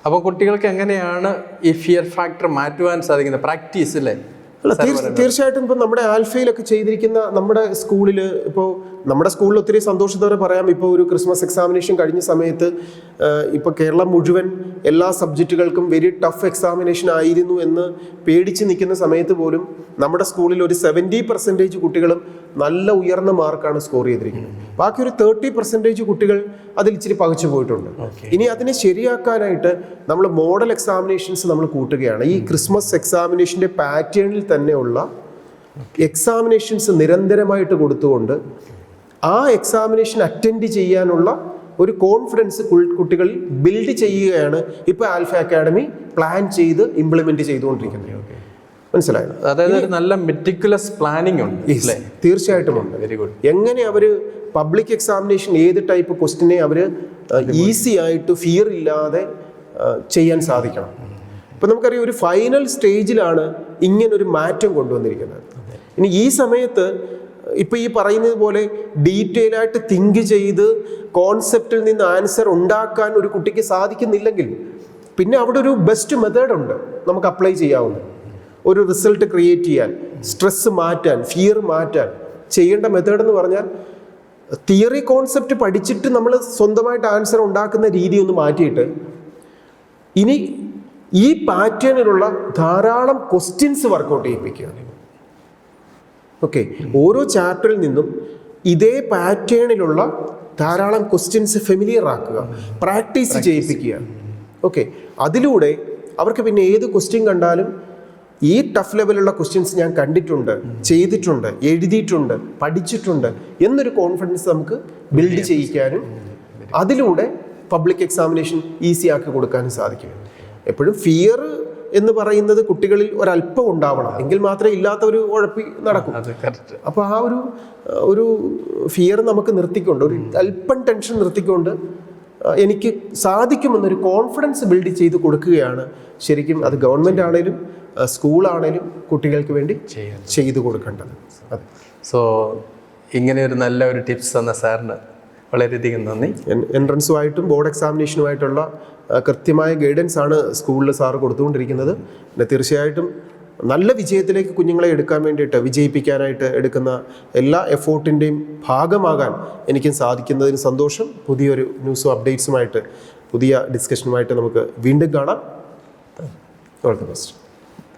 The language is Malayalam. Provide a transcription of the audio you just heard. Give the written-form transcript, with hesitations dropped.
അപ്പോൾ കുട്ടികൾക്ക് എങ്ങനെയാണ് ഈ ഫിയർ ഫാക്ടർ മാറ്റുവാൻ സാധിക്കുന്നത്? പ്രാക്ടീസ് അല്ലേ? അല്ല, തീർച്ചയായിട്ടും ഇപ്പം നമ്മുടെ ആൽഫയിലൊക്കെ ചെയ്തിരിക്കുന്ന നമ്മുടെ സ്കൂളിൽ, ഇപ്പോൾ നമ്മുടെ സ്കൂളിൽ ഒത്തിരി സന്തോഷത്തോടെ പറയാം, ഇപ്പോൾ ഒരു ക്രിസ്മസ് എക്സാമിനേഷൻ കഴിഞ്ഞ സമയത്ത് ഇപ്പോൾ കേരളം മുഴുവൻ എല്ലാ സബ്ജക്റ്റുകൾക്കും വെരി ടഫ് എക്സാമിനേഷൻ ആയിരുന്നു എന്ന് പേടിച്ച് നിൽക്കുന്ന സമയത്ത് പോലും നമ്മുടെ സ്കൂളിൽ ഒരു 70% കുട്ടികളും നല്ല ഉയർന്ന മാർക്കാണ് സ്കോർ ചെയ്തിരിക്കുന്നത്. ബാക്കി ഒരു 30% കുട്ടികൾ അതിൽ ഇച്ചിരി പകച്ചു പോയിട്ടുണ്ട്. ഇനി അതിനെ ശരിയാക്കാനായിട്ട് നമ്മൾ മോഡൽ എക്സാമിനേഷൻസ് നമ്മൾ കൂട്ടുകയാണ്. ഈ ക്രിസ്മസ് എക്സാമിനേഷൻ്റെ പാറ്റേണിൽ തന്നെയുള്ള എക്സാമിനേഷൻസ് നിരന്തരമായിട്ട് കൊടുത്തുകൊണ്ട് ആ എക്സാമിനേഷൻ അറ്റൻഡ് ചെയ്യാനുള്ള ഒരു കോൺഫിഡൻസ് കുട്ടികളിൽ ബിൽഡ് ചെയ്യുകയാണ് ഇപ്പോൾ ആൽഫ അക്കാഡമി പ്ലാൻ ചെയ്ത് ഇംപ്ലിമെന്റ് ചെയ്തുകൊണ്ടിരിക്കുന്നത്. മനസ്സിലായോ? അതായത് ഒരു നല്ല മെറ്റിക്കുലസ് പ്ലാനിങ് ഉണ്ട്. തീർച്ചയായിട്ടും ഉണ്ട്. Very good. എങ്ങനെ അവർ പബ്ലിക് എക്സാമിനേഷൻ ഏത് ടൈപ്പ് ക്വസ്റ്റിനെ അവർ ഈസി ആയിട്ട് ഫിയർ ഇല്ലാതെ ചെയ്യാൻ സാധിക്കണം. ഇപ്പം നമുക്കറിയാം, ഒരു ഫൈനൽ സ്റ്റേജിലാണ് ഇങ്ങനൊരു മാറ്റം കൊണ്ടുവന്നിരിക്കുന്നത്. ഇനി ഈ സമയത്ത് ഇപ്പം ഈ പറയുന്നത് പോലെ ഡീറ്റെയിൽ ആയിട്ട് തിങ്ക് ചെയ്ത് കോൺസെപ്റ്റിൽ നിന്ന് ആൻസർ ഉണ്ടാക്കാൻ ഒരു കുട്ടിക്ക് സാധിക്കുന്നില്ലെങ്കിൽ പിന്നെ അവിടെ ഒരു ബെസ്റ്റ് മെത്തേഡ് ഉണ്ട് നമുക്ക് അപ്ലൈ ചെയ്യാവുന്നത്. ഒരു റിസൾട്ട് ക്രിയേറ്റ് ചെയ്യാൻ, സ്ട്രെസ് മാറ്റാൻ, ഫിയർ മാറ്റാൻ ചെയ്യേണ്ട മെത്തേഡ് എന്ന് പറഞ്ഞാൽ തിയറി കോൺസെപ്റ്റ് പഠിച്ചിട്ട് നമ്മൾ സ്വന്തമായിട്ട് ആൻസർ ഉണ്ടാക്കുന്ന രീതി ഒന്ന് മാറ്റിയിട്ട് ഇനി ഈ പാറ്റേണിലുള്ള ധാരാളം ക്വസ്റ്റ്യൻസ് വർക്കൗട്ട് ചെയ്യിപ്പിക്കുക. ഓക്കെ, ഓരോ ചാപ്റ്ററിൽ നിന്നും ഇതേ പാറ്റേണിലുള്ള ധാരാളം ക്വസ്റ്റ്യൻസ് ഫെമിലിയർ ആക്കുക, പ്രാക്ടീസ് ചെയ്യിപ്പിക്കുക. ഓക്കെ, അതിലൂടെ അവർക്ക് പിന്നെ ഏത് ക്വസ്റ്റ്യൻ കണ്ടാലും ഈ ടഫ് ലെവലുള്ള ക്വസ്റ്റ്യൻസ് ഞാൻ കണ്ടിട്ടുണ്ട്, ചെയ്തിട്ടുണ്ട്, എഴുതിയിട്ടുണ്ട്, പഠിച്ചിട്ടുണ്ട് എന്നൊരു കോൺഫിഡൻസ് നമുക്ക് ബിൽഡ് ചെയ്യിക്കാനും അതിലൂടെ പബ്ലിക് എക്സാമിനേഷൻ ഈസി ആക്കി കൊടുക്കാനും സാധിക്കും. എപ്പോഴും ഫിയർ എന്ന് പറയുന്നത് കുട്ടികളിൽ ഒരല്പം ഉണ്ടാവണം, എങ്കിൽ മാത്രമേ ഇല്ലാത്ത ഒരു ഉഴപ്പി നടക്കും. അപ്പോൾ ആ ഒരു ഫിയർ നമുക്ക് നിർത്തിക്കൊണ്ട്, ഒരു അല്പം ടെൻഷൻ നിർത്തിക്കൊണ്ട് എനിക്ക് സാധിക്കുമെന്നൊരു കോൺഫിഡൻസ് ബിൽഡ് ചെയ്ത് കൊടുക്കുകയാണ് ശരിക്കും അത് ഗവൺമെൻറ് ആണേലും സ്കൂളാണേലും കുട്ടികൾക്ക് വേണ്ടി ചെയ്തു കൊടുക്കേണ്ടത്. അതെ. സോ ഇങ്ങനെ ഒരു നല്ല ഒരു ടിപ്സ് തന്ന സാറിന് വളരെയധികം നന്ദി. എൻട്രൻസുമായിട്ടും ബോർഡ് എക്സാമിനേഷനുമായിട്ടുള്ള കൃത്യമായ ഗൈഡൻസ് ആണ് സ്കൂളിൽ സാറ് കൊടുത്തുകൊണ്ടിരിക്കുന്നത്. പിന്നെ തീർച്ചയായിട്ടും നല്ല വിജയത്തിലേക്ക് കുഞ്ഞുങ്ങളെ എടുക്കാൻ വേണ്ടിയിട്ട്, വിജയിപ്പിക്കാനായിട്ട് എടുക്കുന്ന എല്ലാ എഫോർട്ടിൻ്റെയും ഭാഗമാകാൻ എനിക്കും സാധിക്കുന്നതിന് സന്തോഷം. പുതിയൊരു ന്യൂസും അപ്ഡേറ്റ്സുമായിട്ട്, പുതിയ ഡിസ്കഷനുമായിട്ട് നമുക്ക് വീണ്ടും കാണാം. All the best.